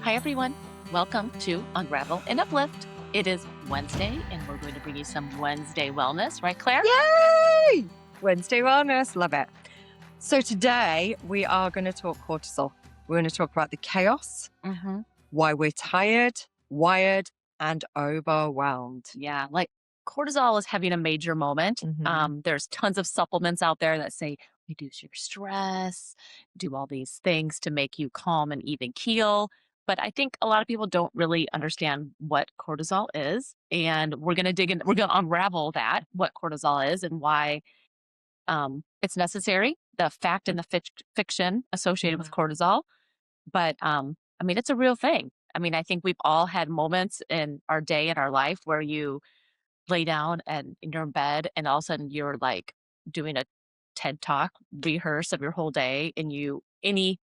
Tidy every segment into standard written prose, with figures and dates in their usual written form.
Hi, everyone. Welcome to Unravel and Uplift. It is Wednesday, and we're going to bring you some Wednesday wellness, right, Claire? Yay! Wednesday wellness. Love it. So today we are going to talk cortisol. We're going to talk about the chaos, why we're tired, wired, and overwhelmed. Yeah, like cortisol is having a major moment. There's tons of supplements out there that say reduce your stress, do all these things to make you calm and even keel. But I think a lot of people don't really understand what cortisol is. And we're going to dig in, we're going to unravel that, what cortisol is and why it's necessary, the fact and the fiction associated with cortisol. But I mean, it's a real thing. I mean, I think we've all had moments in our day in our life where you lay down and you're in bed and all of a sudden you're like doing a TED talk rehearse of your whole day, and any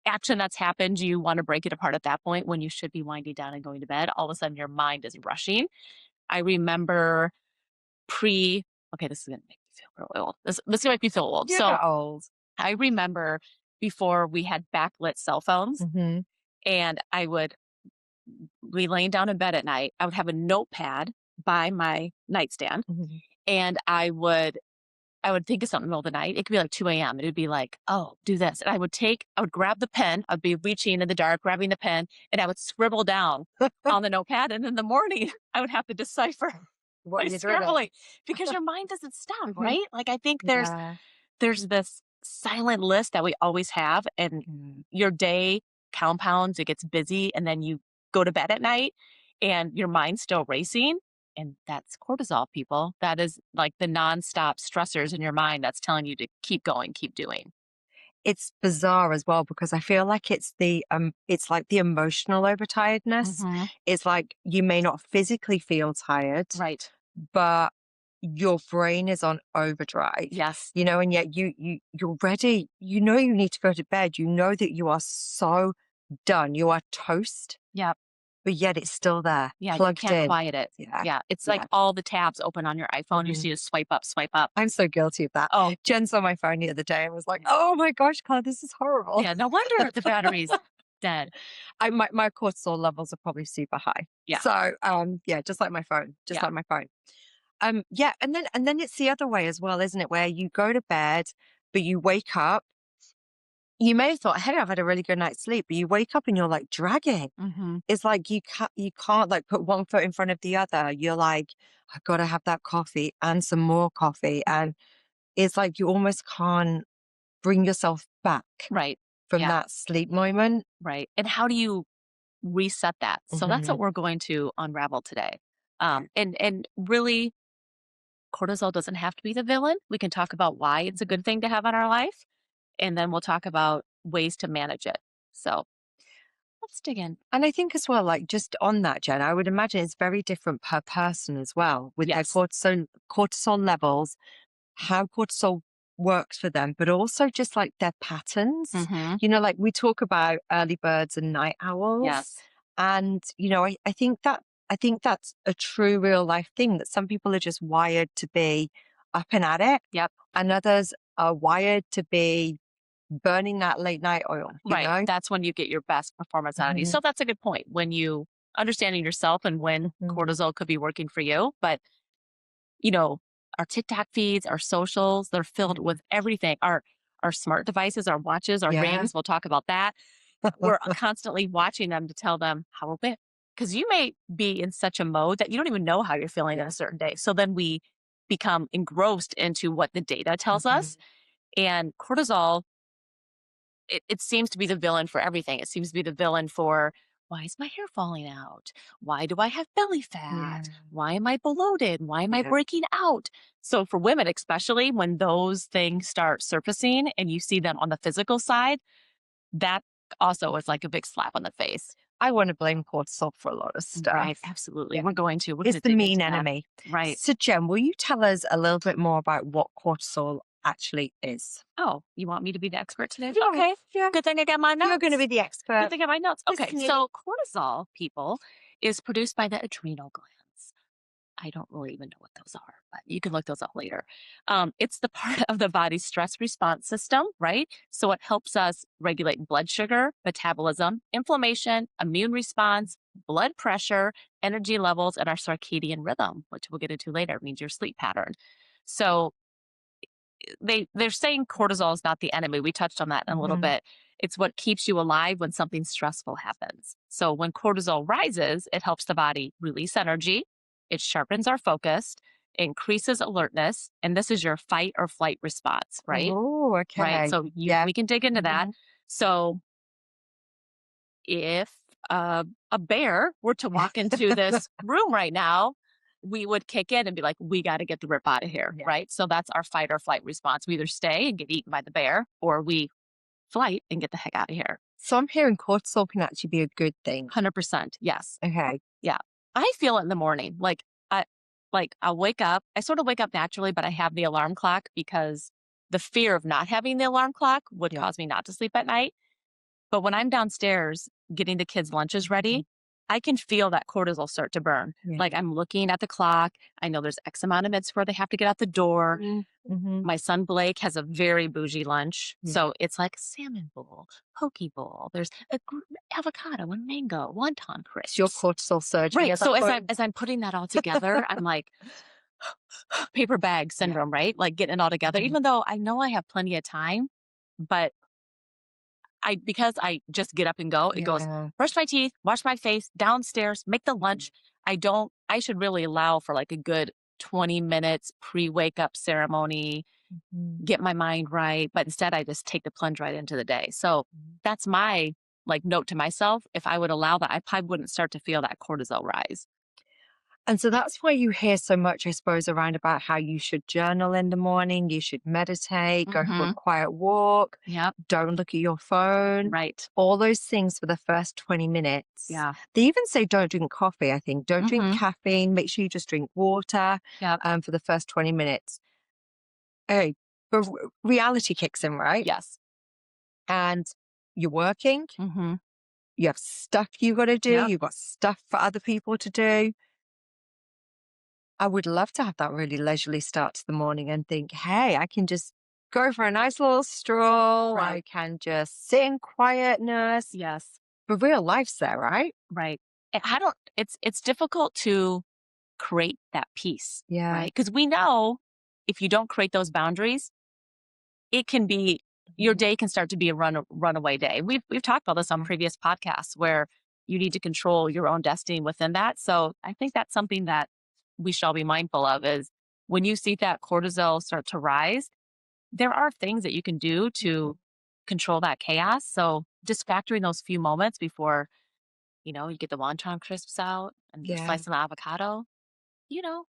action that's happened, you want to break it apart at that point when you should be winding down and going to bed. All of a sudden your mind is rushing. I remember okay, this is going to make me feel really old. This is going to make me feel old. You're So not old. I remember before we had backlit cell phones, and I would be laying down in bed at night. I would have a notepad by my nightstand, and I would think of something in the middle of the night. It could be like 2 a.m. It would be like, oh, do this. And I would grab the pen. I'd be reaching in the dark, grabbing the pen, and I would scribble down on the notepad. And in the morning, I would have to decipher What my you're scribbling because your mind doesn't stop, right? Like I think there's this silent list that we always have, and your day compounds, it gets busy, and then you go to bed at night and your mind's still racing. And that's cortisol, people. That is like the nonstop stressors in your mind that's telling you to keep going, keep doing. It's bizarre as well because I feel like it's like the emotional overtiredness. It's like you may not physically feel tired, Right. but your brain is on overdrive. Yes. And yet you're ready. You know you need to go to bed. You know that you are so done. You are toast. Yeah. But yet it's still there. Yeah. Plugged You can't in. quiet it. Yeah. It's like all the tabs open on your iPhone. You see to swipe up, swipe up. I'm so guilty of that. Oh, Jen saw my phone the other day and was like, oh my gosh, Claire, this is horrible. yeah. No wonder the battery's dead. My cortisol levels are probably super high. Yeah. So yeah, just like my phone. Like my phone. Yeah, and then it's the other way as well, isn't it? Where you go to bed, but you wake up. You may have thought, hey, I've had a really good night's sleep, but you wake up and you're like dragging. It's like you can't like put one foot in front of the other. You're like, I've got to have that coffee and some more coffee. And it's like you almost can't bring yourself back from that sleep moment. Right. And how do you reset that? So that's what we're going to unravel today. And really, cortisol doesn't have to be the villain. We can talk about why it's a good thing to have in our life. And then we'll talk about ways to manage it. So let's dig in. And I think as well, like just on that, Jen, I would imagine it's very different per person as well with their cortisol levels, how cortisol works for them, but also just like their patterns. Like we talk about early birds and night owls. Yes. And, I think that's a true real life thing that some people are just wired to be up and at it. Yep. And others are wired to be burning that late night oil. Right. You know? That's when you get your best performance out of you. So that's a good point when you understanding yourself and when cortisol could be working for you. But, our TikTok feeds, our socials, they're filled with everything. Our smart devices, our watches, our rings, we'll talk about that. We're constantly watching them to tell them how we're feeling. Because you may be in such a mode that you don't even know how you're feeling on a certain day. So then we become engrossed into what the data tells us. And cortisol, it seems to be the villain for everything. It seems to be the villain for, why is my hair falling out? Why do I have belly fat? Why am I bloated? Why am I breaking out? So for women, especially when those things start surfacing and you see them on the physical side, that also is like a big slap on the face. I want to blame cortisol for a lot of stuff. Right, absolutely. Yeah. We're going to. It's the mean enemy. Right. So Jen, will you tell us a little bit more about what cortisol actually is? Oh, you want me to be the expert today? Yeah, okay. Yeah. Good thing I got my notes. You're going to be the expert. Good thing I got my notes. Okay. So cortisol, people, is produced by the adrenal glands. I don't really even know what those are, but you can look those up later. It's the part of the body's stress response system, right? So it helps us regulate blood sugar, metabolism, inflammation, immune response, blood pressure, energy levels, and our circadian rhythm, which we'll get into later, means your sleep pattern. So they're saying cortisol is not the enemy. We touched on that in a little Mhm. bit. It's what keeps you alive when something stressful happens. So when cortisol rises, it helps the body release energy, it sharpens our focus, increases alertness, and this is your fight or flight response, right? Oh, Right. okay. So you Yeah. we can dig into that. Mhm. So if a bear were to walk into this room right now, we would kick in and be like, we got to get the rip out of here, Yeah. right? So that's our fight or flight response. We either stay and get eaten by the bear, or we flight and get the heck out of here. So I'm hearing cortisol can actually be a good thing. 100%. Yes. Okay. Yeah. I feel it in the morning. I I'll wake up. I sort of wake up naturally, but I have the alarm clock because the fear of not having the alarm clock would Yeah. cause me not to sleep at night. But when I'm downstairs getting the kids' lunches Mhm. ready, I can feel that cortisol start to burn. Yeah. Like I'm looking at the clock. I know there's X amount of minutes before they have to get out the door. Mhm. My son Blake has a very bougie lunch. Yeah. So it's like salmon bowl, poke bowl. There's avocado and mango, wonton It's your crisps. cortisol surging Right. at So that as I'm point. as I'm putting that all together, I'm like paper bag Yeah. syndrome, right? Like getting it all together, Mhm. even though I know I have plenty of time, but because I just get up and go, it goes, Yeah. brush my teeth, wash my face, downstairs, make the lunch. I should really allow for like a good 20 minutes pre-wake up ceremony, Mhm. get my mind right. But instead I just take the plunge right into the day. So Mhm. that's my like note to myself. If I would allow that, I probably wouldn't start to feel that cortisol rise. And so that's why you hear so much, I suppose, around about how you should journal in the morning, you should meditate, go for a Hmm. quiet walk, Yep. don't look at your phone, Right. all those things for the first 20 minutes. Yeah. They even say don't drink coffee, I think. Don't drink Hmm. caffeine. Make sure you just drink water Yep. for the first 20 minutes. Okay. But reality kicks in, right? Yes. And you're working, Hmm. you have stuff you got to do, Yep. you've got stuff for other people to do. I would love to have that really leisurely start to the morning and think, hey, I can just go for a nice little stroll. I Right. can just sit in quietness. Yes. But real life's there, right? Right. And I don't it's difficult to create that peace, Yeah. right? Because we know if you don't create those boundaries, it can be your Mhm. day can start to be a runaway day. We've talked about this on Yeah. previous podcasts where you need to control your own destiny within that. So I think that's something that we shall be mindful of is when you see that cortisol start to rise, there are things that you can do Mhm. to control that chaos. So just factoring those few moments before, you get the wonton crisps out and you're Yeah. slicing the avocado, you know.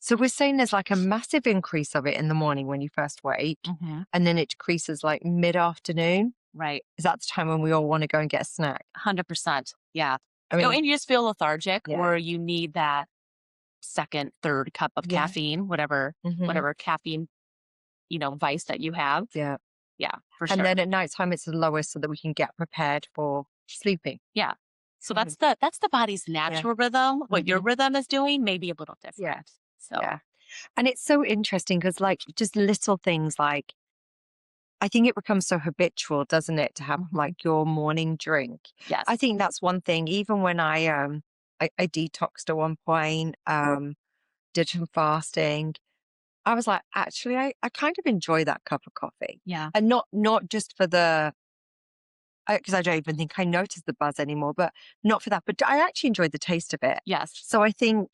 So we're saying there's like a massive increase of it in the morning when you first wake, Hmm. and then it decreases like mid afternoon. Right. Is that the time when we all want to go and get a snack? 100%. Yeah. I mean, And you just feel lethargic yeah. or you need that second, third cup of Yeah. caffeine, whatever, Hmm. whatever caffeine, vice that you have. Yeah. Yeah, for And sure. then at nighttime, it's the lowest so that we can get prepared for sleeping. Yeah. So Mhm. that's the body's Yeah. natural rhythm. What your Hmm. rhythm is doing may be a little Yeah. different. So, Yeah. And it's so interesting because, like, just little things like, I think it becomes so habitual, doesn't it, to have mhm, like your morning drink. I yes. think that's one thing. Even when I detoxed at one point, did some fasting, I was like, actually, I kind of enjoy that cup of coffee, Yeah. and not just for the because I don't even think I notice the buzz anymore, but not for that. But I actually enjoy the taste of it. Yes. So I think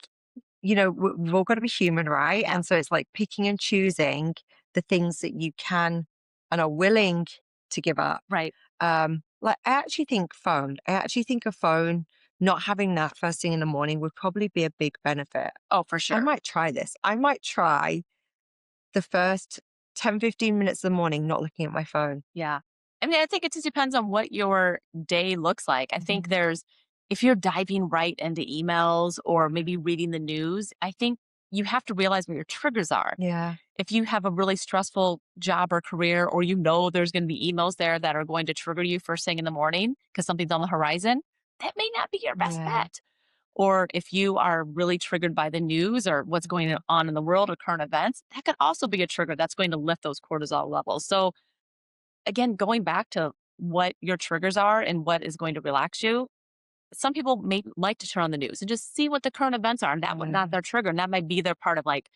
we've all got to be human, right? Yeah. And so it's like picking and choosing the things that you can and are willing to give up. Right. Like I actually think a phone, not having that first thing in the morning would probably be a big benefit. Oh, for I sure. might try this. I might try the first 10, 15 minutes of the morning not looking at my phone. Yeah. I mean, I think it just depends on what your day looks like. I think Mhm. if you're diving right into emails or maybe reading the news, I think you have to realize what your triggers are. Yeah. If you have a really stressful job or career, or there's going to be emails there that are going to trigger you first thing in the morning because something's on the horizon, that may not be your best Yeah. bet. or if you are really triggered by the news or what's going on in the world or current events, that could also be a trigger that's going to lift those cortisol levels. So, again, going back to what your triggers are and what is going to relax you, some people may like to turn on the news and just see what the current events are, and that would not Yeah. their trigger. And that might be their part of like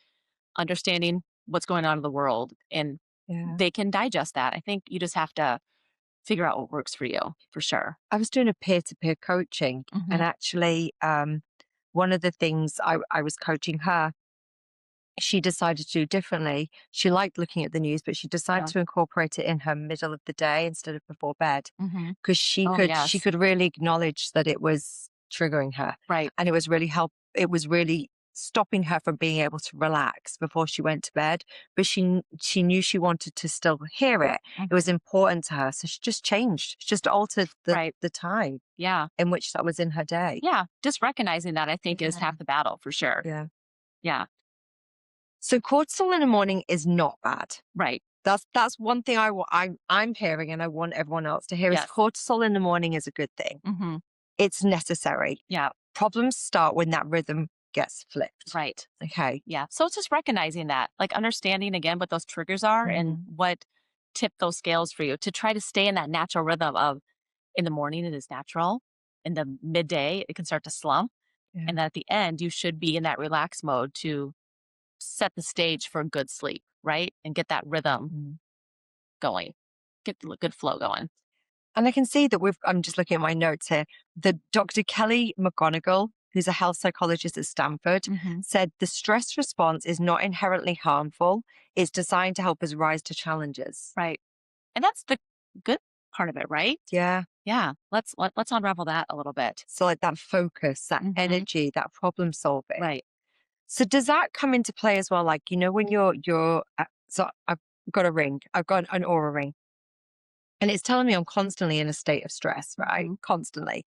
understanding what's going on in the world, and Yeah. they can digest that. I think you just have to figure out what works for you for sure. I was doing a peer-to-peer coaching, and Hmm. actually, one of the things I was coaching her, she decided to do differently. She liked looking at the news, but she decided Yeah. to incorporate it in her middle of the day instead of before bed, Hmm. because she Oh, could she yes. could really acknowledge that it was triggering her, Right. and it was really stopping her from being able to relax before she went to bed. But she knew she wanted to still hear it. It was Hmm. important to her, so she just changed. She just altered Right. the time Yeah. in which that was in her day. Yeah. Just recognizing that, I think, is Yeah. half the battle for sure. Yeah. Yeah. So cortisol in the morning is not bad. Right. That's one thing I'm hearing, and I want everyone else to hear, is Yes. cortisol in the morning is a good thing. Hmm. It's necessary. Yeah. Problems start when that rhythm gets flipped. Right. Okay. Yeah. So it's just recognizing that, like understanding again what those triggers are and Mhm. what tip those scales for you to try to stay in that natural rhythm of in the morning, it is natural. In the midday, it can start to slump. Yeah. And then at the end, you should be in that relaxed mode to set the stage for a good sleep, right? And get that rhythm Mhm. going, get the good flow going. And I can see that I'm just looking at my notes here. The Dr. Kelly McGonigal, who's a health psychologist at Stanford, Hmm. said the stress response is not inherently harmful. It's designed to help us rise to challenges. Right. And that's the good part of it, right? Yeah. Yeah. Let's unravel that a little bit. So like that focus, that Hmm. energy, that problem solving. Right. So does that come into play as well? Like, when so I've got a ring, I've got an aura ring, and it's telling me I'm constantly in a state of stress, right? Hmm. Constantly.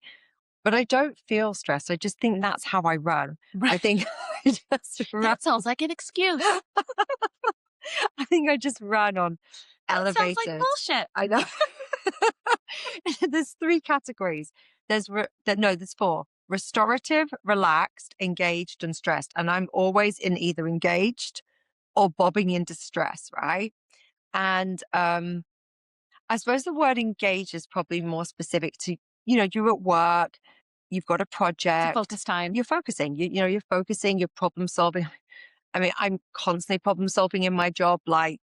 But I don't feel stressed. I just think that's how I run. I Right. think I just run. That sounds like an excuse. I think I just run on That sounds like elevators. bullshit. I know. There's three categories. There's four: restorative, relaxed, engaged, and stressed. And I'm always in either engaged or bobbing into stress, right? And I suppose the word engage is probably more specific to, you're at work, you've got a It's a project, focus time. you're focusing, you're focusing, you're problem solving. I mean, I'm constantly problem solving in my job. Like,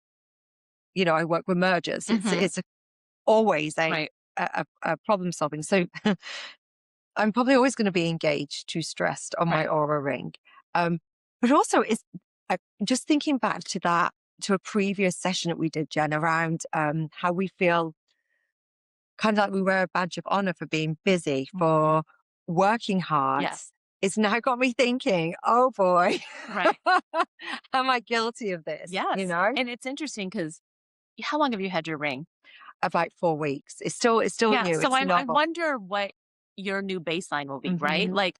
I work with mergers. Hmm. Always Right. a problem solving. So I'm probably always going to be engaged to stressed on my Right. aura ring. Um, but also it's just thinking back to a previous session that we did, Jen, around how we feel kind of like we wear a badge of honor for being busy, Mhm. for working hard. Yes. It's now got me thinking, oh boy, Right. am I guilty of this? Yes. And it's interesting because how long have you had your ring? About 4 weeks. It's still Yeah. new. So It's I novel. wonder what your new baseline will be, right? Hmm. Like,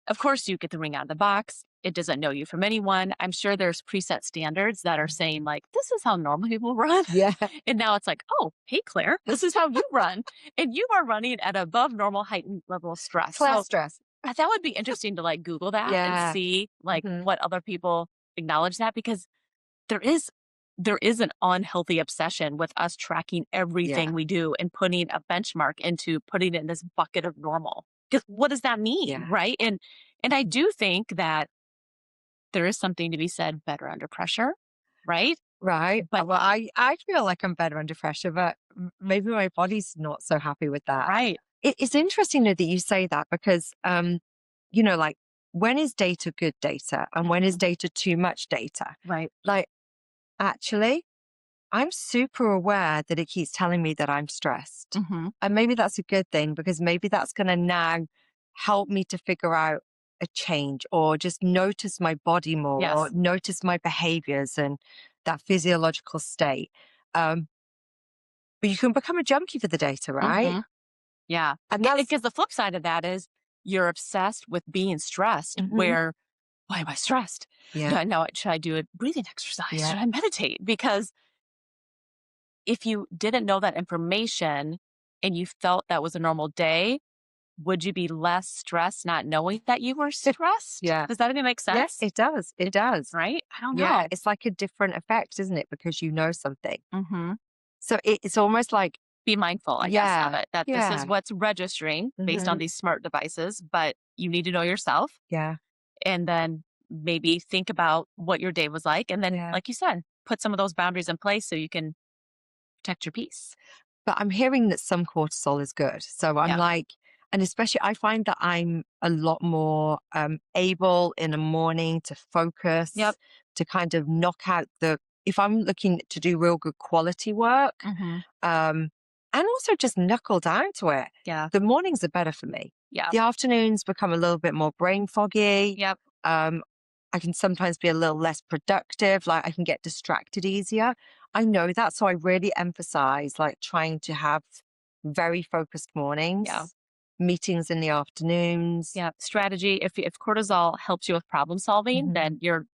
of course, you get the ring out of the box. It doesn't know you from anyone. I'm sure there's preset standards that are saying, like, this is how normal people run. Yeah. And now it's like, oh, hey, Claire, this is how you run. And you are running at above normal heightened level of stress. Class So stress. that would be interesting to like Google that and Yeah. see like Hmm. what other people acknowledge that because there is there is an unhealthy obsession with us tracking Yeah. everything we do and putting a benchmark into putting it in this bucket of normal. Because what does that mean, Yeah. right? And I do think that there is something to be said better under pressure, right? Right. But Well, I feel like I'm better under pressure, but maybe my body's not so happy with that. right, It's interesting though that you say that because, like, when is data good data and when is mhm, data too much data? right, Like, actually, I'm super aware that it keeps telling me that I'm stressed. hmm, And maybe that's a good thing because maybe that's going to now help me to figure out a change or just notice my body more or yes, notice my behaviors and that physiological state. Um, but you can become a junkie for the data, right? hmm, yeah. And And that's, because the flip side of that is you're obsessed with being stressed. mhm, Where why am I stressed? yeah, Do I know? Should I do a breathing exercise? yeah, Should I meditate? Because if you didn't know that information and you felt that was a normal day, would you be less stressed not knowing that you were stressed? Yeah. Does that even make Yeah, sense? it does. It does. Right? I don't Yeah, know. it's like a different effect, isn't it? Because you know something. Hmm. So it's almost like, Be mindful, I guess, of yeah, it, that this is yeah, what's registering based on hmm, these smart devices, but you need to know yourself yeah, and then maybe think about what your day was like. And then, yeah. like you said, put some of those boundaries in place so you can protect your peace. But I'm hearing that some cortisol is good. So I'm Yeah. like, and especially I find that I'm a lot more able in the morning to focus, Yep. to kind of knock out if I'm looking to do real good quality work, Hmm. um, and also just knuckle down to it. Yeah. The mornings are better for me. Yep. The afternoons become a little bit more brain foggy. Yep. Um, I can sometimes be a little less productive, like I can get distracted easier. I know that. So I really emphasize like trying to have very focused Yeah. mornings, meetings in the afternoons. Yeah. Strategy. If cortisol helps you with problem solving, Hmm. then your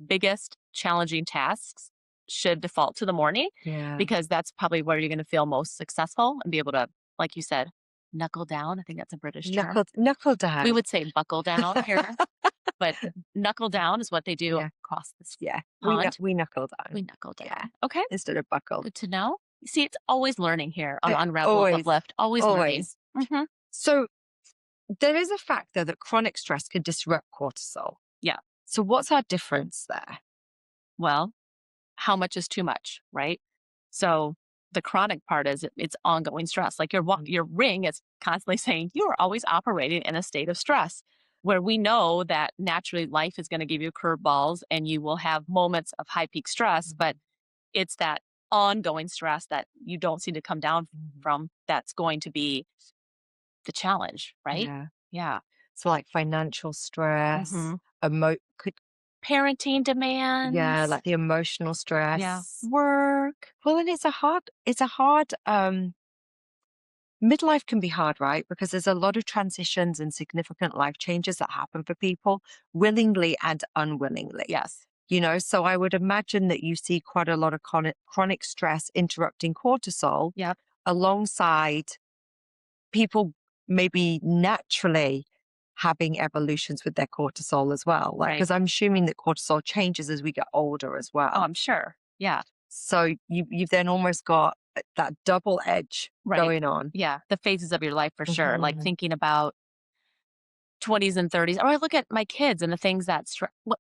biggest challenging tasks should default to the morning Yeah. because that's probably where you're going to feel most successful and be able to, like you said, knuckle down. I think that's a British term. Knuckle We down. would say buckle down here, but knuckle down is what they do Yeah. across this Yeah. pond. We knuckle down. We knuckle Yeah. down. Okay. Instead of buckle. Good to know. You see, it's always learning here on Unravel Always, Uplift. Always learning. always. Hmm. So there is a factor that chronic stress can disrupt cortisol. Yeah. So what's our difference there? Well, how much is too much, right? So the chronic part is it's ongoing stress. Like your ring is constantly saying you are always operating in a state of stress. Where we know that naturally life is going to give you curveballs and you will have moments of high peak stress, but it's that ongoing stress that you don't seem to come down Mhm. from that's going to be the challenge, right? Yeah. Yeah. So like financial stress, Hmm. could, Parenting yeah, demands. like the emotional Yeah. stress. Work. Well, and it's a hard, midlife can be hard, right? Because there's a lot of transitions and significant life changes that happen for people willingly and unwillingly. Yes. So I would imagine that you see quite a lot of chronic stress interrupting cortisol Yep. alongside people maybe naturally having evolutions with their cortisol as well. Like, Right. because I'm assuming that cortisol changes as we get older as Oh, well. I'm sure. Yeah. So you've then almost got that double edge Right. going on. Yeah. The phases of your life for sure. Like Hmm. thinking about 20s and 30s. Or I look at my kids and the things that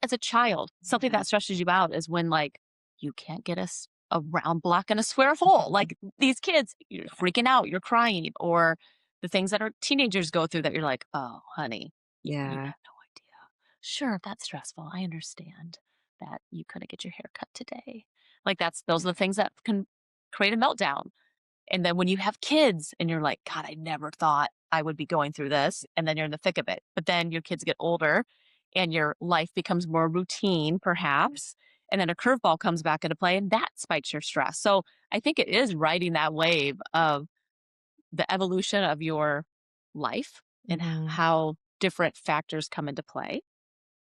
as a child, something Yeah. that stresses you out is when like you can't get a round block in a square hole. Like these kids, you're freaking out, you're crying, or the things that our teenagers go through that you're like, oh, honey, you Yeah. have no idea. Sure, that's stressful. I understand that you couldn't get your hair cut today. Like those are the things that can create a meltdown. And then when you have kids and you're like, God, I never thought I would be going through this. And then you're in the thick of it. But then your kids get older and your life becomes more routine, perhaps. And then a curveball comes back into play and that spikes your stress. So I think it is riding that wave of the evolution of your life and Hmm. how different factors come into play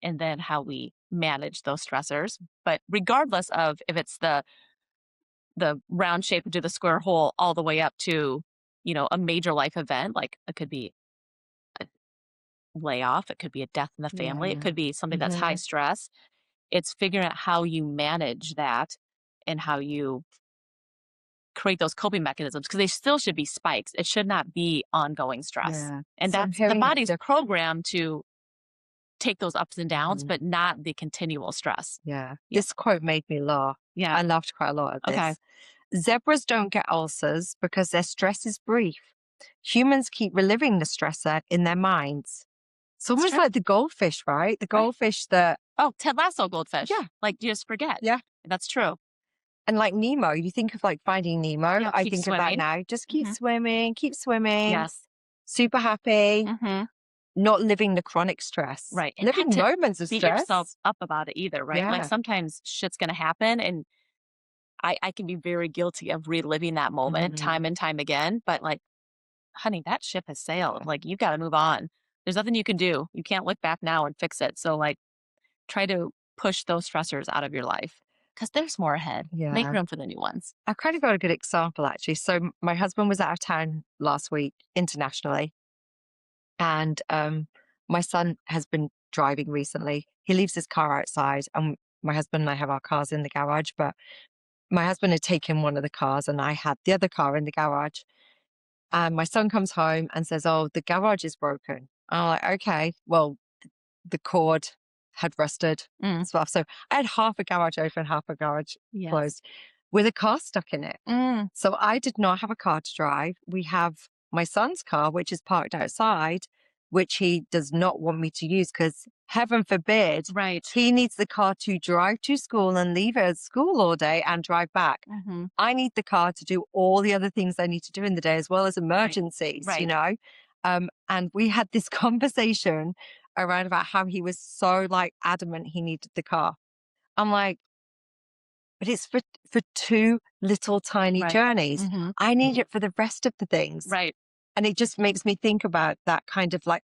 and then how we manage those stressors. But regardless of if it's the round shape into the square hole all the way up to, a major life event. Like it could be a layoff, it could be a death in the family, it Yeah. could be something that's high Hmm. stress. It's figuring out how you manage that and how you create those coping mechanisms because they still should be spikes. It should not be ongoing stress. Yeah. And So I'm that's the hearing body's programmed to take those ups and downs, Mhm. but not the continual stress. Yeah. Yeah. This quote made me laugh. Yeah. I laughed quite a lot at Okay. this. Zebras don't get ulcers because their stress is brief. Humans keep reliving the stressor in their minds. It's It's almost true. like the goldfish, right? The Right. goldfish that, Oh, Ted Lasso goldfish. yeah, Like you just forget. yeah. That's true. And like Nemo, you think of like Finding Nemo. Yeah. I Keep think of that swimming. now. Just Hmm. keep swimming, Yes. super happy, Hmm. not living the chronic stress, Right. And not living to moments of beat yourself stress. up about it either, right? Like Yeah. sometimes shit's going to happen and I can be very guilty of reliving that moment time Mhm. and time again. But like, honey, that ship has sailed. Like you got to move on. There's nothing you can do. You can't look back now and fix it. So like try to push those stressors out of your life because there's more ahead. Make Yeah. room for the new ones. I kind of got a good example actually. So my husband was out of town last week internationally. And my son has been driving recently. He leaves his car outside, and my husband and I have our cars in the garage, but my husband had taken one of the cars and I had the other car in the garage. And my son comes home and says, "Oh, the garage is broken." I'm like, "Okay, well, the cord had rusted Mm. as well." So I had half a garage open, half a garage Yes. closed with a car stuck in it. Mm. So I did not have a car to drive. We have my son's car, which is parked outside, which he does not want me to use because, heaven forbid, Right. he needs the car to drive to school and leave it at school all day and drive back. Mm-hmm. I need the car to do all the other things I need to do in the day, as well as emergencies, Right. you know? And we had this conversation around about how he was so like adamant he needed the car. I'm like, but it's for two little tiny Right. journeys. Mm-hmm. I need it for the rest of the things. Right. And it just makes me think about that kind of like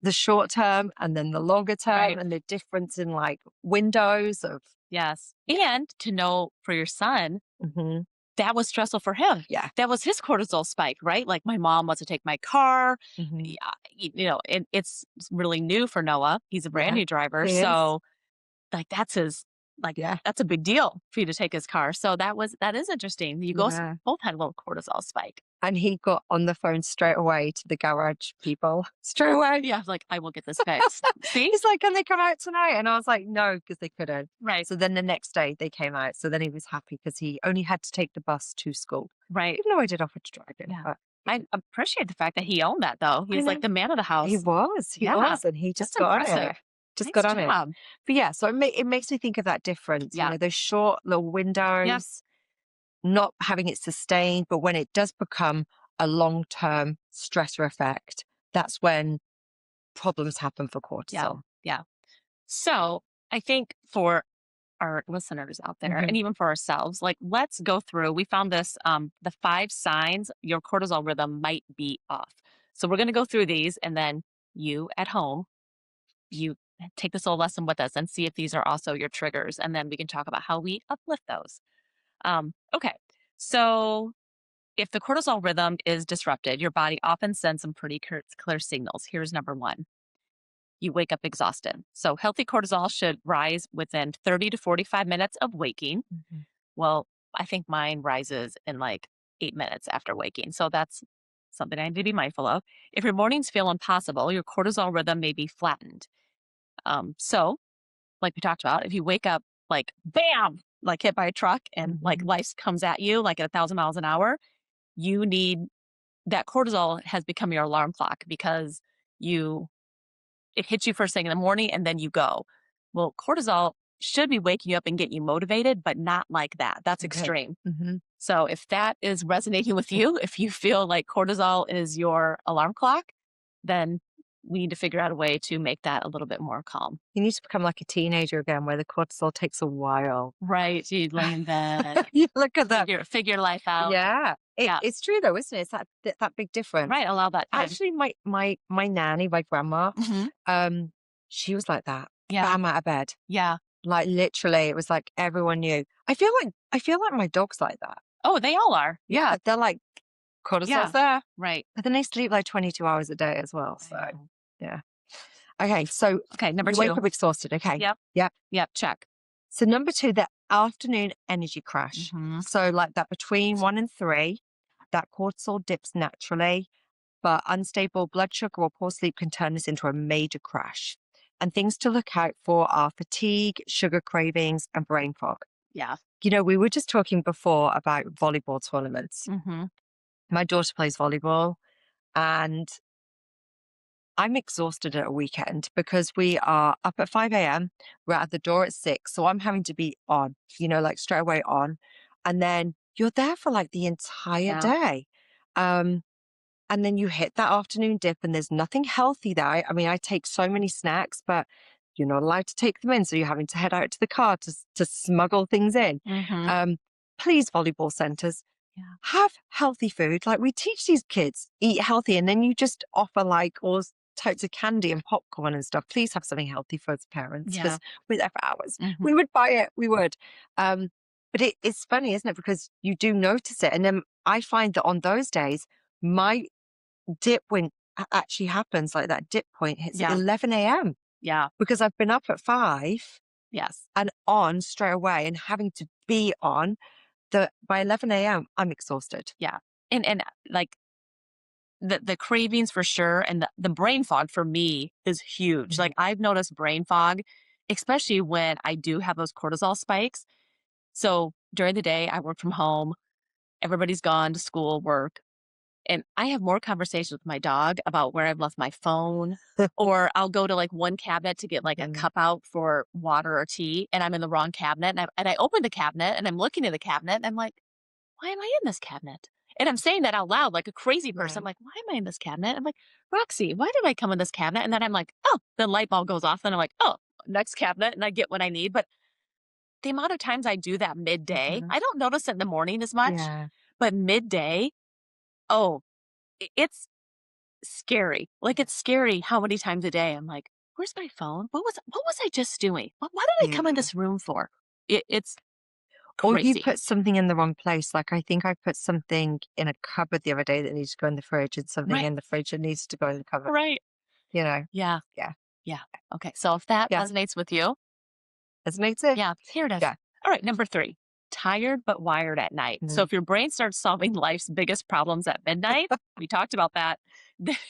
the short term and then the longer term Right. and the difference in like windows of. Yes. And to know for your son, Mhm. that was stressful for him. Yeah. That was his cortisol spike, right? Like my mom wants to take my car. Mhm. Yeah, it's really new for Noah. He's a brand Yeah, new driver. it is. So like that's his like Yeah. that's a big deal for you to take his car. So that is interesting. You guys Yeah. both had a little cortisol spike. And he got on the phone straight away to the garage people. Straight away. Yeah, like I will get this fixed. See? He's like, "Can they come out tonight?" And I was like, "No," because they couldn't. Right. So then the next day they came out. So then he was happy because he only had to take the bus to school. Right. Even though I did offer to drive him. Yeah. But I appreciate the fact that he owned that though. I He's like know. the man of the house. He Yeah. was, and he That's just got on it. impressive. Just Nice got on it. job. But yeah, so it makes me think of that difference, Yeah. those short little windows, not having it sustained, but when it does become a long-term stressor effect, that's when problems happen for Yeah. cortisol. Yeah. So I think for our listeners out there Mhm. and even for ourselves, like let's go through. We found this the 5 signs your cortisol rhythm might be off. So we're going to go through these and then you at home, you take this whole lesson with us and see if these are also your triggers. And then we can talk about how we uplift those. Okay. So if the cortisol rhythm is disrupted, your body often sends some pretty clear signals. Here's number one: you wake up exhausted. So healthy cortisol should rise within 30 to 45 minutes of waking. Mhm. Well, I think mine rises in like 8 minutes after waking. So that's something I need to be mindful of. If your mornings feel impossible, your cortisol rhythm may be flattened. So, like we talked about, if you wake up like bam, like hit by a truck and like Mhm. life comes at you like at 1,000 miles an hour, you need that cortisol has become your alarm clock because you it hits you first thing in the morning and then you go. Well, cortisol should be waking you up and getting you motivated, but not like that. That's Okay. extreme. Mhm. So if that is resonating with you, if you feel like cortisol is your alarm clock, then we need to figure out a way to make that a little bit more calm. You need to become like a teenager again where the cortisol takes a while. Right. You lay in bed, You look at that. figure life out. Yeah. Yeah. It's true though, isn't it? It's that big difference. Right. Allow that time. Actually, my nanny, my grandma, Mhm. she was like that. Yeah. Bam out of bed. Yeah. Like literally, it was like everyone knew. I feel like my dog's like that. Oh, they all are. Yeah. They're like cortisol's Yeah. there, Right. but then they sleep like 22 hours a day as well. I So know. yeah. Okay, so Okay. Number you wake two. up exhausted. Okay. Yep. Yep. Yep. Check. So number two, the afternoon energy crash. Mhm. So like that between 1 and 3, that cortisol dips naturally, but unstable blood sugar or poor sleep can turn this into a major crash. And things to look out for are fatigue, sugar cravings, and brain fog. Yeah. We were just talking before about volleyball tournaments. Mm-hmm. My daughter plays volleyball, and I'm exhausted at a weekend because we are up at 5 a.m. We're at the door at 6. So I'm having to be on, like straight away on. And then you're there for like the entire Yeah. day. Um, and then you hit that afternoon dip and there's nothing healthy there. I mean, I take so many snacks, but you're not allowed to take them in. So you're having to head out to the car to smuggle things in. Mm-hmm. Please, volleyball centers, Yeah. have healthy food. Like we teach these kids, eat healthy. And then you just offer like all totes of candy and popcorn and stuff. Please have something healthy for the parents Yeah. because we're there for hours. Mhm. We would buy it. We would. But it's funny, isn't it? Because you do notice it. And then I find that on those days, my dip went actually happens, like that dip point hits at Yeah. 11 a.m. Yeah. because I've been up at 5 Yes. and on straight away and having to be on the by 11 a.m. I'm exhausted. Yeah. And like the cravings for sure, and the brain fog for me is huge. Mhm. Like I've noticed brain fog, especially when I do have those cortisol spikes. So during the day, I work from home. Everybody's gone to school, work, and I have more conversations with my dog about where I've left my phone, or I'll go to like one cabinet to get like a Mhm. cup out for water or tea, and I'm in the wrong cabinet, and I open the cabinet and I'm looking in the cabinet, and I'm like, why am I in this cabinet? And I'm saying that out loud like a crazy person. I'm Right. like, why am I in this cabinet? I'm like, Roxy, why did I come in this cabinet? And then I'm like, oh, the light bulb goes off, and I'm like, oh, next cabinet, and I get what I need. But the amount of times I do that midday, Mhm. I don't notice it in the morning as much, Yeah. but midday, oh, it's scary. Like it's scary how many times a day I'm like, where's my phone? What was I just doing? Why did I come in Yeah. this room for? It's Or you crazy. put something in the wrong place. Like I think I put something in a cupboard the other day that needs to go in the fridge and something Right. in the fridge that needs to go in the cupboard. Right. You know? Yeah. Yeah. Yeah. Okay. So if that Yeah. resonates with you, Resonates it? yeah, here it is. Yeah. All right. Number three, tired but wired at night. So Mhm. if your brain starts solving life's biggest problems at midnight, we talked about that,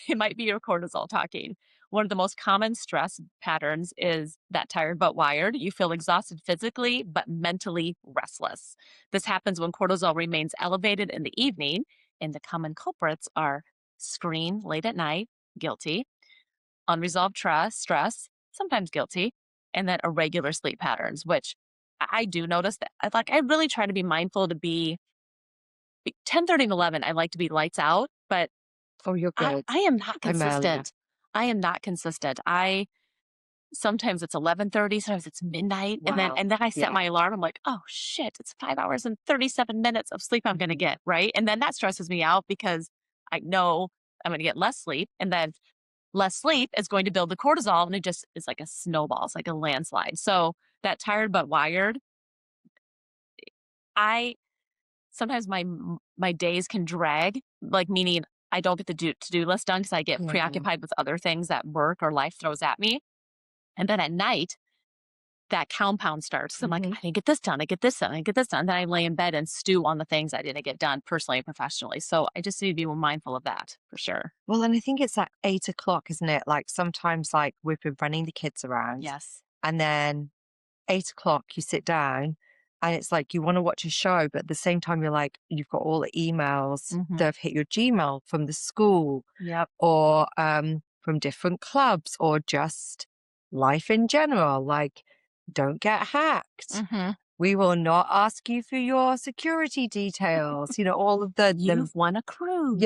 it might be your cortisol talking. One of the most common stress patterns is that tired but wired. You feel exhausted physically, but mentally restless. This happens when cortisol remains elevated in the evening, and the common culprits are screen late at night, guilty, unresolved stress, sometimes guilty, and then irregular sleep patterns, which I do notice that I really try to be mindful to be 10:30 and 11. I like to be lights out, but Oh, you're good. I am not I'm earlier. consistent. I am not consistent. I sometimes it's 11:30, sometimes it's midnight, and then Wow. and then I set Yeah. my alarm. I'm like, oh shit, it's 5 hours and 37 minutes of sleep I'm gonna Mhm. get, right? And then that stresses me out because I know I'm gonna get less sleep, and then less sleep is going to build the cortisol, and it just is like a snowball. It's like a landslide. So that tired but wired, I sometimes my days can drag, like meaning I don't get the to-do list done because I get Yeah. preoccupied with other things that work or life throws at me. And then at night, that compound starts. I'm like, Mhm. I didn't get this done. I get this done. I get this done. Then I lay in bed and stew on the things I didn't get done personally and professionally. So I just need to be more mindful of that for sure. Well, and I think it's at 8 o'clock, isn't it? Like sometimes, like we've been running the kids around, Yes. and then 8 o'clock you sit down, and it's like you want to watch a show, but at the same time you're like you've got all the emails Hmm. that have hit your Gmail from the school Yep. or from different clubs or just life in general. Like, don't get hacked. Hmm. We will not ask you for your security details. All of the You've won a yeah, cruise.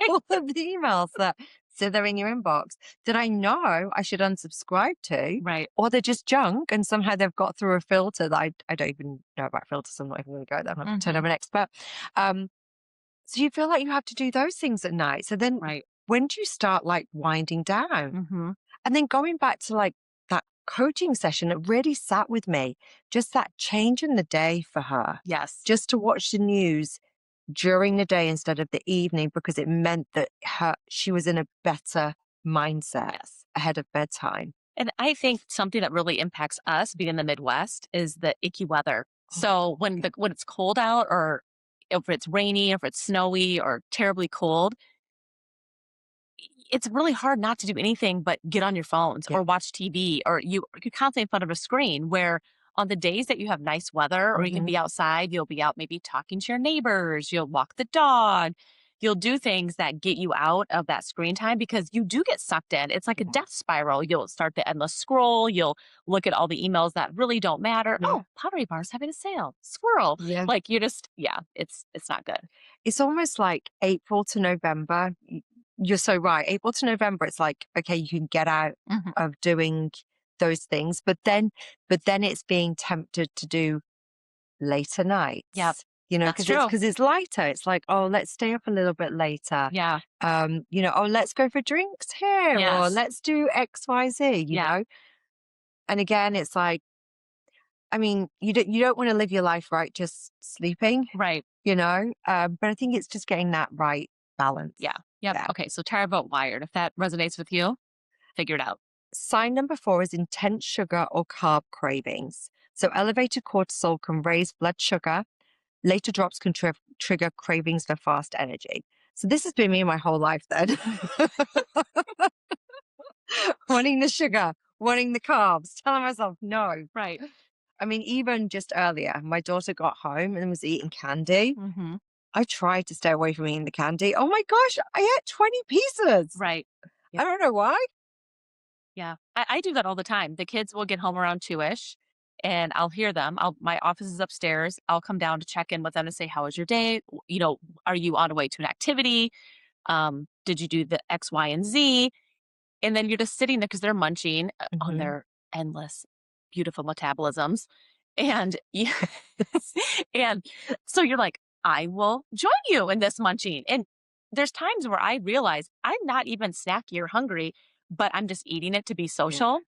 all of the emails that sit there in your inbox that I know I should unsubscribe to, Right. or they're just junk and somehow they've got through a filter that I don't even know about filters. So I'm not even going to go there. I'm not pretend Hmm. I'm an expert. Um, so you feel like you have to do those things at night. So then Right. when do you start like winding down? Hmm. And then going back to like that coaching session that really sat with me, just that change in the day for her, Yes. just to watch the news during the day instead of the evening because it meant that she was in a better mindset Yes. ahead of bedtime. And I think something that really impacts us being in the Midwest is the icky weather. Oh, So when yeah. when it's cold out, or if it's rainy, if it's snowy or terribly cold, it's really hard not to do anything but get on your phones Yeah. or watch TV, or you're constantly in front of a screen. Where on the days that you have nice weather or you can Hmm. be outside, you'll be out maybe talking to your neighbors, you'll walk the dog, you'll do things that get you out of that screen time because you do get sucked in. It's like a Yeah. death spiral. You'll start the endless scroll, you'll look at all the emails that really don't matter. Yeah. Oh, Pottery Bar's having a sale. Squirrel. Yeah. Like you just, yeah, it's not good. It's almost like April to November. You're so right. April to November, it's like, okay, you can get out Mhm. of doing those things, but then it's being tempted to do later Yep, nights, that's because it's true. because it's lighter. It's like, oh, let's stay up a little bit later. Yeah. Oh, let's go for drinks here, or Yes. let's do XYZ, Yeah. And again, it's like, I mean, you don't want to live your life right just sleeping, Right. but I think it's just getting that right balance. Yeah. Yep. Yeah. Okay. So tired but wired. If that resonates with you, figure it out. Sign number 4 is intense sugar or carb cravings. So elevated cortisol can raise blood sugar. Later drops can trigger cravings for fast energy. So this has been me my whole life then. Wanting the sugar, wanting the carbs, telling myself no. Right. I mean, even just earlier, my daughter got home and was eating candy. Mm-hmm. I tried to stay away from eating the candy. Oh my gosh, I ate 20 pieces. Right. I don't know why. Yeah. I do that all the time. The kids will get home around 2-ish and I'll hear them. My office is upstairs. I'll come down to check in with them to say, how was your day? Are you on the way to an activity? Did you do the X, Y, and Z? And then you're just sitting there because they're munching on Hmm. their endless, beautiful metabolisms. And and so you're like, I will join you in this munching. And there's times where I realize I'm not even snacky or hungry, but I'm just eating it to be Yeah. social.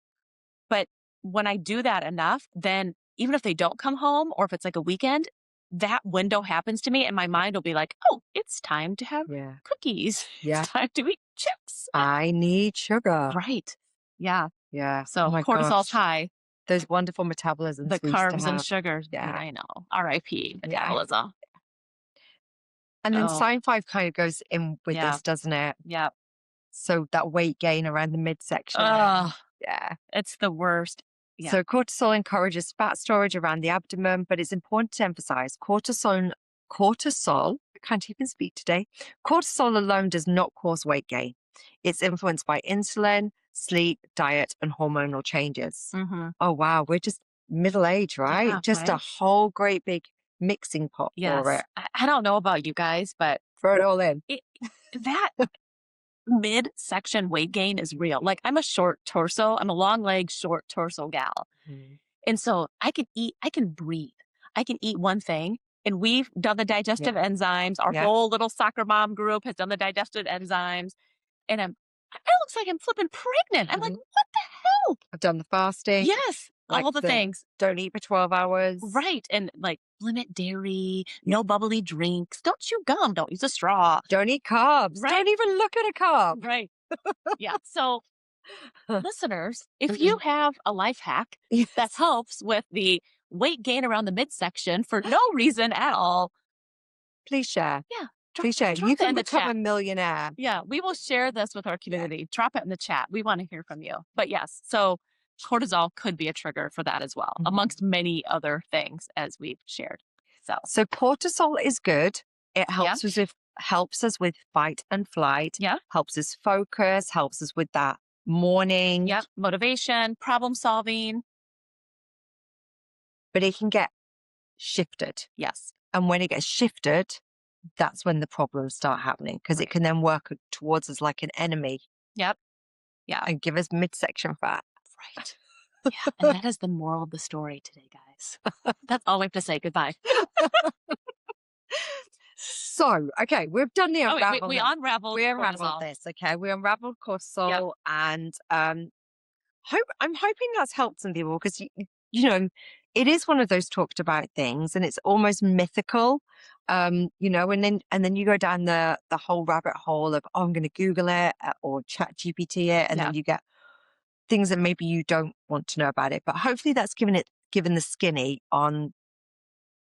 But when I do that enough, then even if they don't come home or if it's like a weekend, that window happens to me and my mind will be like, oh, it's time to have Yeah. cookies. It's Yeah. time to eat chips. I need sugar. Right. Yeah. Yeah. Oh So my cortisol's gosh. high, Those wonderful metabolisms the we used to carbs and have. sugars. Yeah. I know. RIP Yeah. metabolism. And then Oh, sign 5 kind of goes in with yeah. this, doesn't it? Yeah. So that weight gain around the midsection. Oh, Yeah. it's the worst. Yeah. So cortisol encourages fat storage around the abdomen, but it's important to emphasize cortisol, I can't even speak today. Cortisol alone does not cause weight gain. It's influenced by insulin, sleep, diet, and hormonal changes. Mm-hmm. Oh, wow. We're just middle age, right? Yeah. Just a Right. whole great big mixing pot for Yes. it. I don't know about you guys, but Throw it all in. it, that midsection weight gain is real. Like I'm a short torso. I'm a long leg, short torso gal. Mhm. And so I can breathe. I can eat one thing. And we've done the Yeah. digestive enzymes. Our Yeah. whole little soccer mom group has done the digestive enzymes. And it looks like I'm flipping pregnant. I'm like, Mhm. what the hell? I've done the fasting, Yes, like all the the things. don't eat for 12 hours. Right. And like limit dairy, Yeah. no bubbly drinks, don't chew gum, don't use a straw. Don't eat carbs. Right. Don't even look at a carb. Right. Yeah. So listeners, if you Mhm. have a life hack that Yes. helps with the weight gain around the midsection for no reason at all, Please share. yeah, Please share. drop You it can in the become chat. a millionaire. Yeah, we will share this with our Yeah. community. Drop it in the chat. We want to hear from you. But yes, so cortisol could be a trigger for that as well, Mhm. amongst many other things as we've shared. So cortisol is good. It Yeah, helps us with fight and flight, yeah, helps us focus, helps us with that morning, yeah. Motivation, problem solving. but it can get shifted. Yes. And when it gets shifted, that's when the problems start happening because it Right. can then work towards us like an enemy Yep. Yeah. and give us midsection fat. Right. Yeah. And that is the moral of the story today, guys. That's all we have to say. Goodbye. So, okay, we've done the Oh, wait, unravel. we unraveled We unraveled cortisol. this. Okay, we unraveled Yep. cortisol, and I'm hoping that's helped some people because you know it is one of those talked about things, and it's almost mythical. And then you go down the whole rabbit hole of I'm going to Google it or Chat GPT it, and Yeah. then you get things that maybe you don't want to know about it. But hopefully, that's given the skinny on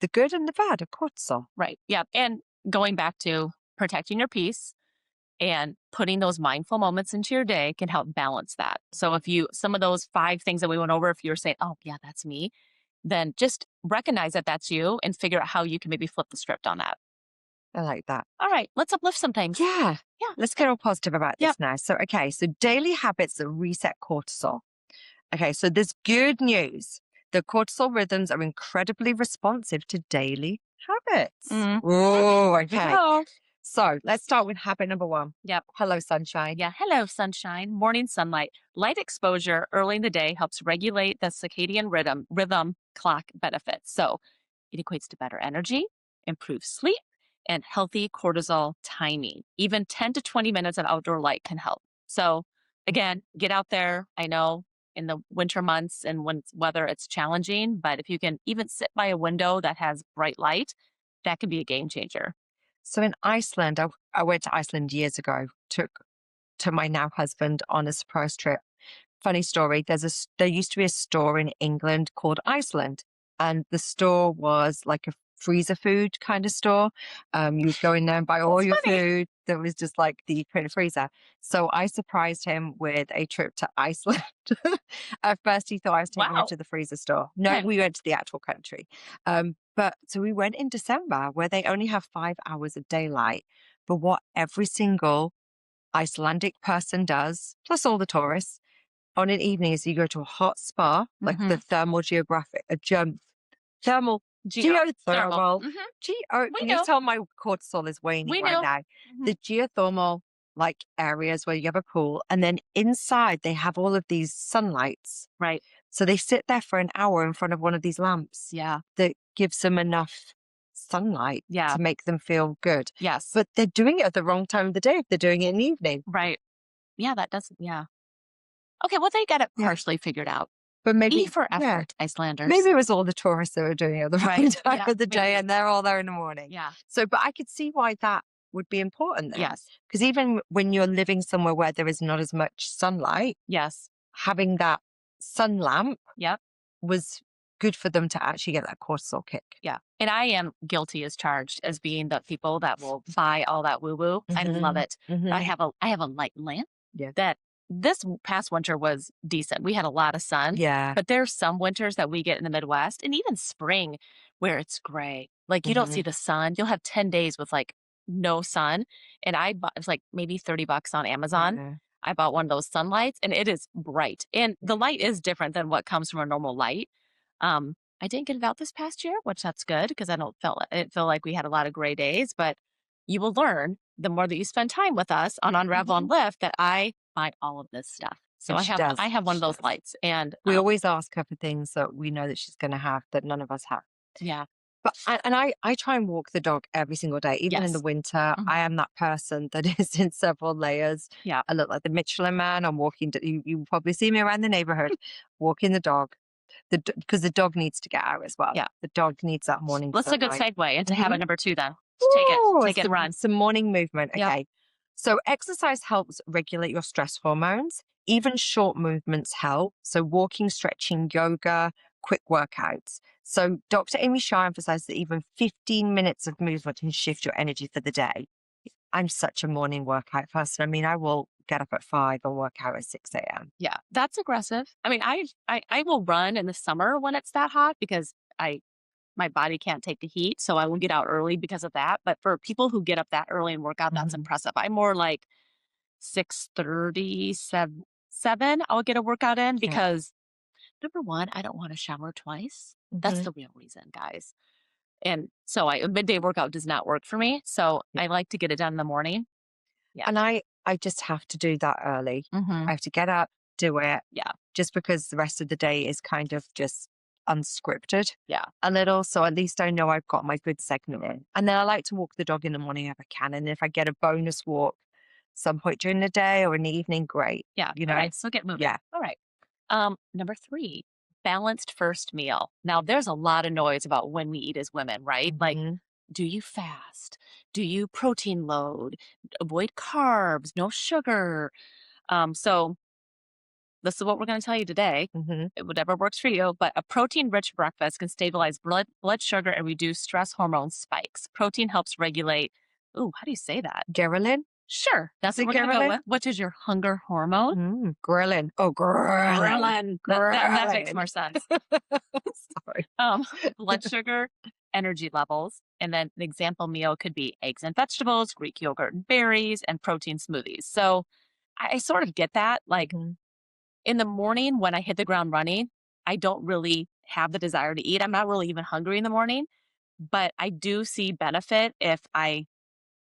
the good and the bad of cortisol. Right. Yeah. And going back to protecting your peace and putting those mindful moments into your day can help balance that. So if some of those 5 things that we went over, if you're saying, oh, yeah, that's me, then just recognize that that's you and figure out how you can maybe flip the script on that. I like that. All right, let's uplift some things. Yeah. Yeah. Let's get all positive about Yep. this now. So, okay. So, daily habits that reset cortisol. Okay. So, there's good news. The cortisol rhythms are incredibly responsive to daily habits. Mm. Oh, Here we okay. go. So, let's start with habit number 1. Yep. Hello, sunshine. Yeah. Hello, sunshine. Morning sunlight. Light exposure early in the day helps regulate the circadian rhythm clock benefits. So it equates to better energy, improved sleep, and healthy cortisol timing. Even 10 to 20 minutes of outdoor light can help. So again, get out there. I know in the winter months and when weather it's challenging, but if you can even sit by a window that has bright light, that can be a game changer. So, in Iceland, I went to Iceland years ago took to my now husband on a surprise trip. Funny story. There used to be a store in England called Iceland, and the store was like a freezer food kind of store. You'd go in there and buy all That's your funny. food that was just like that you put in a freezer. So I surprised him with a trip to Iceland. At first, he thought I was taking him Wow. to the freezer store. No, Okay. we went to the actual country. But so we went in December where they only have 5 hours of daylight. But what every single Icelandic person does, plus all the tourists, on an evening is you go to a hot spa, like the Mm-hmm. thermal geographic, thermal, Thermal. geothermal, Mm-hmm. We can you know. tell my cortisol is waning We right know. now? Hmm. The geothermal, like areas where you have a pool, and then inside they have all of these sunlights. Right. So they sit there for an hour in front of one of these lamps Yeah. that gives them enough sunlight Yeah. to make them feel good. Yes. But they're doing it at the wrong time of the day if they're doing it in the evening. Right. Yeah, that doesn't, yeah. Okay, well, they got it Yeah. partially figured out. But E maybe, for yeah, effort, Icelanders. maybe it was all the tourists that were doing it at the Right. right time Yeah, of the day, maybe. and they're all there in the morning. Yeah. So, but I could see why that would be important then. Yes. Because even when you're living somewhere where there is not as much sunlight, Yes. having that sun lamp Yep. was good for them to actually get that cortisol kick. Yeah. And I am guilty as charged as being the people that will buy all that woo woo. I love it. Mhm. I have a light lamp Yeah. that this past winter was decent. We had a lot of sun, Yeah. but there's some winters that we get in the Midwest and even spring where it's gray. Like you don't see Mhm. the sun. You'll have 10 days with like no sun. And I bought, it's like maybe $30 on Amazon. Yeah. I bought one of those sunlights and it is bright. And the light is different than what comes from a normal light. I didn't get it out this past year, which that's good because I didn't feel like we had a lot of gray days, but you will learn the more that you spend time with us on Unravel and Mhm. Lift that I buy all of this stuff. So And she does. I have one of She those does. lights and We always ask her for things that we know that she's going to have that none of us have. yeah. But I try and walk the dog every single day, even in the Yes. winter. Mhm. I am that person that is in several layers. Yeah. I look like the Michelin Man. I'm walking. You probably see me around the neighborhood walking the dog. Because the dog needs to get out as well. Yeah. The dog needs that morning That's a good sunlight. segue into Mhm. habit number 2 then. Ooh, Take it and run. some morning movement. Yep. Okay. So exercise helps regulate your stress hormones. Even short movements help. So walking, stretching, yoga, quick workouts. So Dr. Amy Shah emphasized that even 15 minutes of movement can shift your energy for the day. I'm such a morning workout person. I mean, I will get up at 5 and work out at 6 a.m. Yeah. That's aggressive. I mean, I will run in the summer when it's that hot because my body can't take the heat, so I will get out early because of that. But for people who get up that early and work out, that's Mhm. impressive. I'm more like 6:30, 7, I'll get a workout in Yeah. because number one, I don't want to shower twice. That's Mhm. the real reason, guys. And so a midday workout does not work for me. So Yeah. I like to get it done in the morning. Yeah. And I just have to do that early. Hmm. I have to get up, do it, Yeah. just because the rest of the day is kind of just unscripted Yeah. a little. So at least I know I've got my good segment in. And then I like to walk the dog in the morning if I can. And if I get a bonus walk some point during the day or in the evening, great. Yeah. You All know? right. So get moving. Yeah. All right. Number 3, balanced first meal. Now, there's a lot of noise about when we eat as women, right? Like, Mhm. do you fast? Do you protein load? Avoid carbs, no sugar. So this is what we're going to tell you today. Mhm. Whatever works for you, but a protein-rich breakfast can stabilize blood sugar and reduce stress hormone spikes. Protein helps regulate. Ooh, how do you say that? Ghrelin? Sure, Is that's what it we're going to go ghrelin? with. Which is your hunger hormone? Ghrelin. Oh, ghrelin. Ghrelin. That makes Ghrelin. more sense. Sorry. Um, blood sugar, energy levels, and then an example meal could be eggs and vegetables, Greek yogurt and berries, and protein smoothies. So I sort of get that. Like Mhm. in the morning when I hit the ground running, I don't really have the desire to eat. I'm not really even hungry in the morning, but I do see benefit if I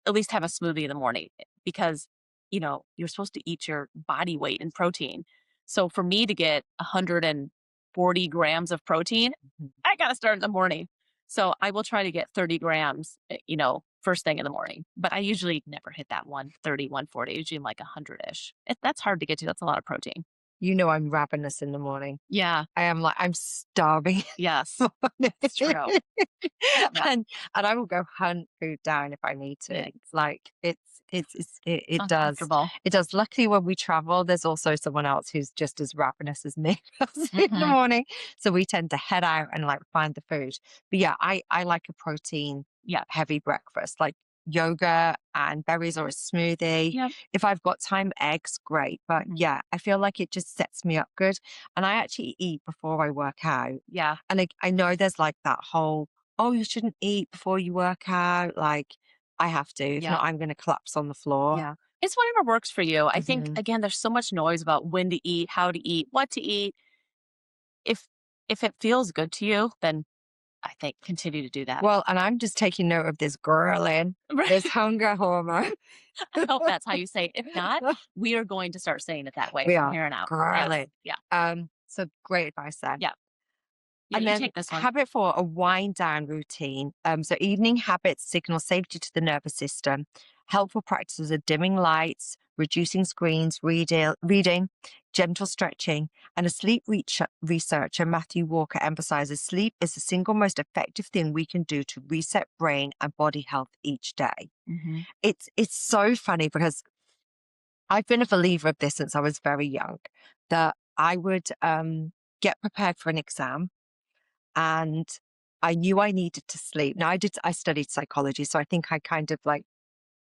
at least have a smoothie in the morning because, you're supposed to eat your body weight in protein. So for me to get 140 grams of protein, Mhm. I got to start in the morning. So I will try to get 30 grams, first thing in the morning, but I usually never hit that 130, 140, usually like 100-ish. That's hard to get to. That's a lot of protein. You know I'm ravenous in the morning. Yeah. I am like, I'm starving. Yes. It's true. Yeah. And I will go hunt food down if I need to. Yeah. It's like It's it does. uncomfortable. It does. Luckily when we travel, there's also someone else who's just as ravenous as me in the Mhm. morning. So we tend to head out and like find the food. But yeah, I like a protein Yeah. heavy breakfast, like yogurt and berries or a smoothie. Yep. If I've got time, eggs, great. But Mhm. yeah, I feel like it just sets me up good. And I actually eat before I work out. Yeah. And I know there's like that whole, oh, you shouldn't eat before you work out. Like I have to. If Yeah. not, I'm going to collapse on the floor. Yeah. It's whatever works for you. I think, Hmm. again, there's so much noise about when to eat, how to eat, what to eat. If if it feels good to you, then I think continue to do that. Well, and I'm just taking note of this ghrelin, this Right. hunger hormone. I hope that's how you say it. If not, we are going to start saying it that way We from are here on out. Yes. ghrelin. Yeah. So great advice there. Yeah. Yeah. And You then take this one. habit 4, a wind down routine. So evening habits signal safety to the nervous system. Helpful practices are dimming lights, reducing screens, reading, gentle stretching. And a sleep researcher, Matthew Walker, emphasizes sleep is the single most effective thing we can do to reset brain and body health each day. Hmm. It's so funny because I've been a believer of this since I was very young, that I would get prepared for an exam and I knew I needed to sleep. Now I studied psychology, so I think I kind of like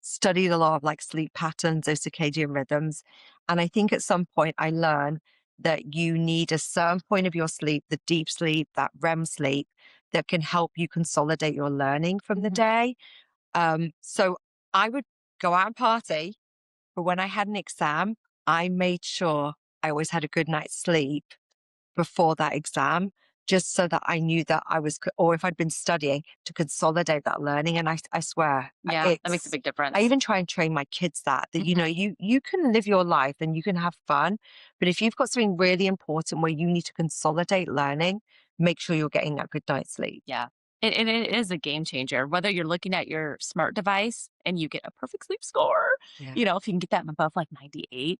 studied a lot of like sleep patterns, those circadian rhythms. And I think at some point I learned that you need a certain point of your sleep, the deep sleep, that REM sleep, that can help you consolidate your learning from the Hmm. day. So I would go out and party, but when I had an exam, I made sure I always had a good night's sleep before that exam, just so that I knew that or if I'd been studying to consolidate that learning. And I swear, Yeah. That makes a big I difference. even try and train my kids that, you know, Hmm. you can live your life and you can have fun, but if you've got something really important where you need to consolidate learning, make sure you're getting that good night's sleep. Yeah. And it is a game changer. Whether you're looking at your smart device and you get a perfect sleep score, Yeah. if you can get that above like 98,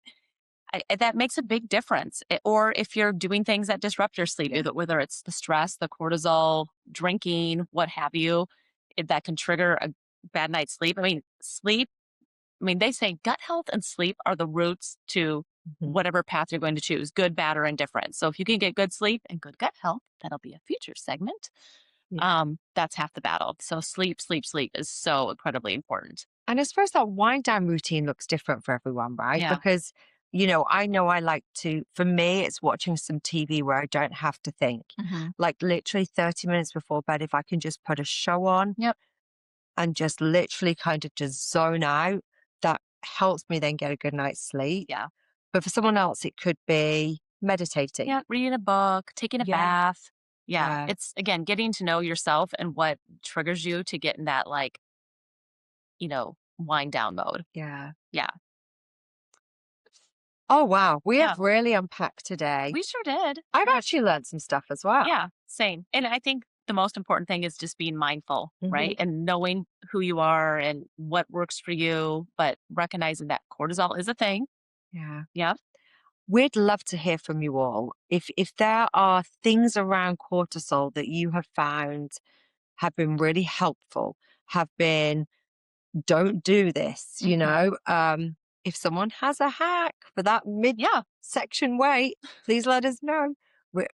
that makes a big difference. Or if you're doing things that disrupt your sleep, Yeah. whether it's the stress, the cortisol, drinking, what have you, that can trigger a bad night's sleep. They say gut health and sleep are the roots to Mhm. whatever path you're going to choose, good, bad, or indifferent. So if you can get good sleep and good gut health, that'll be a future segment. Yeah. That's half the battle. So sleep, sleep, sleep is so incredibly important. And I suppose that wind down routine looks different for everyone, right? Yeah. Because, I know I like to, for me, it's watching some TV where I don't have to think. Hmm. Like literally 30 minutes before bed, if I can just put a show on Yep. and just literally kind of just zone out, that helps me then get a good night's sleep. Yeah. But for someone else, it could be meditating. Yeah. Reading a book, taking a Yeah. bath. Yeah. Yeah. It's again getting to know yourself and what triggers you to get in that wind down mode. Yeah. Yeah. Oh, wow. We Yeah. have really unpacked today. We sure did. I've actually learned some stuff as well. Yeah, same. And I think the most important thing is just being mindful, Hmm. right? And knowing who you are and what works for you, but recognizing that cortisol is a thing. Yeah. Yep. We'd love to hear from you all. If there are things around cortisol that you have found have been really helpful, have been don't do this, Mhm. if someone has a hack for that Yeah. midsection weight, please let us know.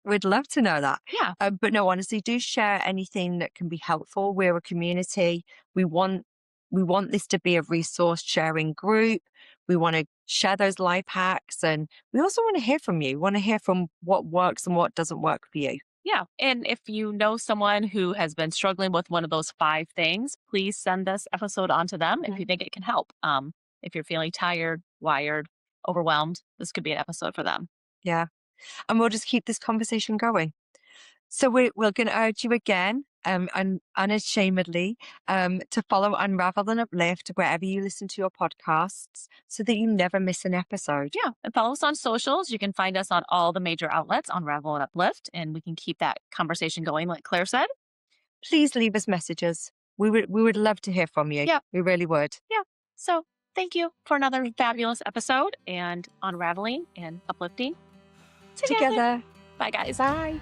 We'd love to know that. Yeah. But no, honestly, do share anything that can be helpful. We're a community. We want we want this to be a resource sharing group. We want to share those life hacks, and we also want to hear from you. We want to hear from what works and what doesn't work for you. Yeah. And if you know someone who has been struggling with one of those 5 things, please send this episode on to them if Mhm. you think it can help. If you're feeling tired, wired, overwhelmed, this could be an episode for them. Yeah, and we'll just keep this conversation going. So we're going to urge you again, unashamedly, to follow Unravel and Uplift wherever you listen to your podcasts so that you never miss an episode. Yeah. And follow us on socials. You can find us on all the major outlets on Unravel and Uplift, and we can keep that conversation going, like Claire said. Please leave us messages. We would love to hear from you. Yeah. We really would. Yeah. So thank you for another fabulous episode and unraveling and uplifting. together. together. Bye, guys. Bye.